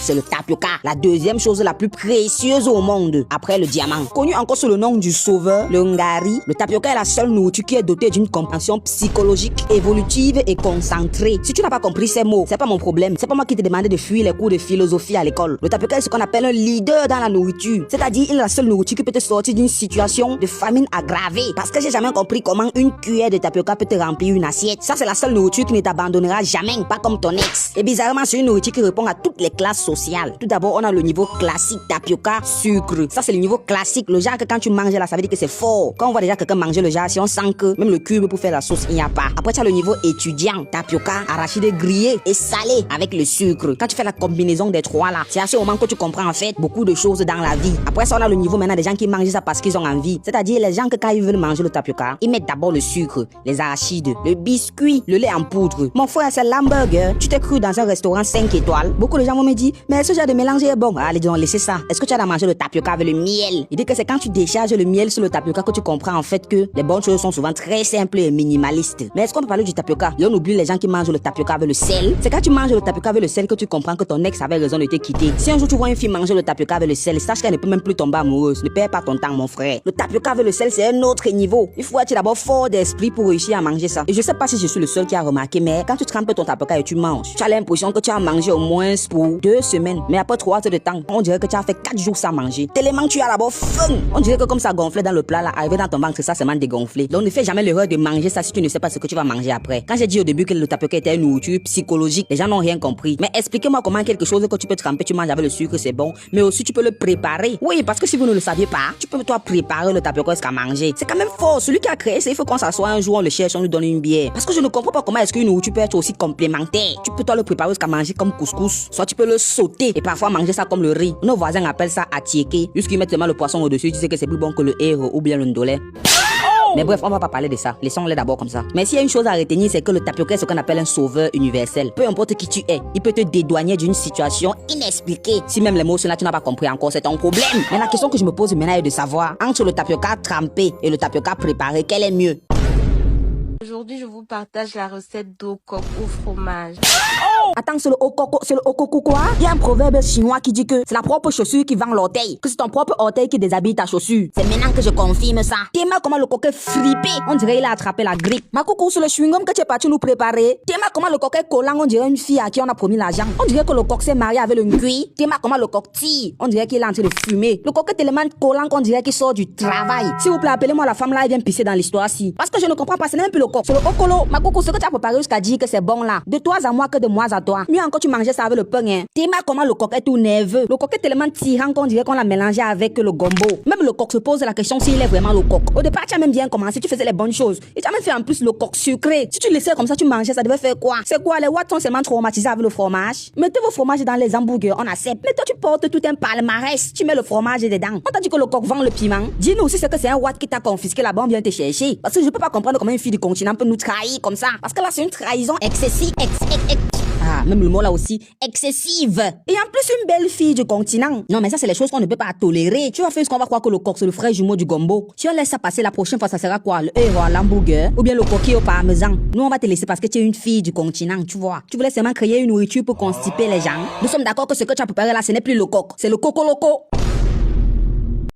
c'est le tapioca. La deuxième chose la plus précieuse au monde, après le diamant. Connu encore sous le nom du sauveur, le ngari, le tapioca est la seule nourriture qui est dotée d'une compréhension psychologique, évolutive et concentrée. Si tu n'as pas compris ces mots, c'est pas mon problème. C'est pas moi qui t'ai demandé de fuir les cours de philosophie à l'école. Le tapioca est ce qu'on appelle un leader dans la nourriture. C'est-à-dire, il est la seule nourriture qui peut te sortir d'une situation de famine aggravée. Parce que j'ai jamais compris comment une cuillère de tapioca peut te remplir une assiette. Ça, c'est la seule nourriture qui ne t'abandonnera jamais, pas comme ton ex. Et bizarrement, c'est une nourriture qui répond à toutes les classes sociales. Tout d'abord, on a le niveau classique, tapioca, sucre. Ça, c'est le niveau classique. Le genre que quand tu manges là, ça veut dire que c'est fort. Quand on voit déjà quelqu'un manger le genre, si on sent que même le cube pour faire la sauce, il n'y a pas. Après, tu as le niveau étudiant, tapioca, arachide grillé et salé avec le sucre. Quand tu fais la combinaison des trois là, c'est à ce moment que tu comprends en fait beaucoup de choses dans la vie. Après ça, on a le niveau maintenant des gens qui mangent ça parce qu'ils ont envie. C'est-à-dire les gens que quand ils veulent manger le tapioca, ils mettent d'abord le sucre, les arachides, le biscuit, le lait en poudre. Mon frère, c'est l'hamburger. Tu t'es cru dans un restaurant 5 étoiles. Beaucoup de gens vont me dire, mais ce genre de mélange est bon. Allez donc, laissez ça. Est-ce que tu as mangé le tapioca avec le miel? Il dit que c'est quand tu décharges le miel sur le tapioca que tu comprends en fait que les bonnes choses sont souvent très simples et minimalistes. Mais est-ce qu'on peut parler du tapioca? Et on oublie les gens qui mangent le tapioca avec le sel. C'est quand tu manges le tapioca avec le sel que tu comprends que ton ex avait raison de te quitter. Si un jour tu vois une fille manger le tapioca avec le sel, sache qu'elle ne peut même plus tomber amoureuse. Ne perds pas ton temps, mon frère. Le tapioca avec le sel, c'est un autre niveau. Il faut être d'abord fort d'esprit pour réussir à manger ça. Et je sais pas si je suis le seul qui a remarqué, mais quand tu trempes ton tapioca et tu manges, tu as l'impression que tu as mangé au moins pour 2 semaines. Mais après 3 heures de temps, on dirait que tu as fait 4 jours sans manger. Tellement que tu as d'abord faim. On dirait que comme ça gonflait dans le plat là, arrivé dans ton ventre, ça seulement dégonflé. Donc ne fais jamais l'erreur de manger ça si tu ne sais pas ce que tu vas manger après. Quand j'ai dit au début que le tapioca était une nourriture psychologique, les gens n'ont rien compris. Mais expliquez-moi comment quelque chose que tu peux tremper, tu manges avec le sucre, c'est bon. Mais aussi tu peux le préparer. Oui, parce que si vous ne le saviez pas, tu peux toi préparer le tapioca jusqu'à manger. C'est quand même fort. Celui qui a créé ça, il faut qu'on s'assoie un jour, on le cherche, on lui donne une bière. Parce que je ne comprends pas comment est-ce qu'une nourriture peut être aussi complémentaire. Tu peux toi le préparer jusqu'à manger comme couscous. Soit tu peux le sauter et parfois manger ça comme le riz. Nos voisins appellent ça atiéké. Jusqu'ils mettent seulement le poisson au-dessus, tu sais que c'est plus bon que le héros ou bien le ndolé. Mais bref, on va pas parler de ça. Laissons-les d'abord comme ça. Mais s'il y a une chose à retenir, c'est que le tapioca est ce qu'on appelle un sauveur universel. Peu importe qui tu es, il peut te dédouaner d'une situation inexpliquée. Si même les mots sont là, tu n'as pas compris encore, c'est ton problème. Mais la question que je me pose maintenant est de savoir, entre le tapioca trempé et le tapioca préparé, quel est mieux? Aujourd'hui, je vous partage la recette d'eau coque au fromage. Attends, c'est le okoko quoi? Il y a un proverbe chinois qui dit que c'est la propre chaussure qui vend l'orteil. Que c'est ton propre orteil qui déshabille ta chaussure. C'est maintenant que je confirme ça. T'es mal comment le coquet frippé. On dirait il a attrapé la grippe. Ma coucou sur le chewing-gum que tu es parti nous préparer. T'es mal comment le coquet collant. On dirait une fille à qui on a promis l'argent. On dirait que le coq s'est marié avec le ngui. T'es mal comment le coq tire. On dirait qu'il est en train de fumer. Le coquet tellement collant qu'on dirait qu'il sort du travail. S'il vous plaît, appelez-moi la femme là, elle vient pisser dans l'histoire-ci. Parce que je ne comprends pas, c'est même plus le coq. C'est le okolo. Ma coucou, ce que tu as préparé jusqu'à dire que c'est bon là. De toi à moi que de moi à toi. Mieux encore, tu mangeais ça avec le pain, hein. T'es mal comment le coq est tout nerveux. Le coq est tellement tirant qu'on dirait qu'on l'a mélangé avec le gombo. Même le coq se pose la question s'il est vraiment le coq. Au départ, tu as même bien commencé, tu faisais les bonnes choses. Et tu as même fait en plus le coq sucré. Si tu laissais comme ça, tu mangeais, ça devait faire quoi? C'est quoi? Les Watts sont seulement traumatisés avec le fromage. Mettez vos fromages dans les hamburgers, on accepte. Mais toi, tu portes tout un palmarès. Tu mets le fromage dedans. On t'a dit que le coq vend le piment. Dis-nous si c'est que c'est un Watt qui t'a confisqué là-bas, on vient te chercher. Parce que je peux pas comprendre comment une fille du continent peut nous trahir comme ça. Parce que là, c'est une trahison excessive. Ah, même le mot là aussi, excessive. Et en plus, une belle fille du continent. Non, mais ça, c'est les choses qu'on ne peut pas tolérer. Tu vas faire ce qu'on va croire que le coq, c'est le frère jumeau du gombo. Si on laisse ça passer la prochaine fois, ça sera quoi? Le héros à l'hamburger? Ou bien le coquille au parmesan? Nous, on va te laisser parce que tu es une fille du continent, tu vois. Tu voulais seulement créer une nourriture pour constiper les gens. Nous sommes d'accord que ce que tu as préparé là, ce n'est plus le coq. C'est le coco loco.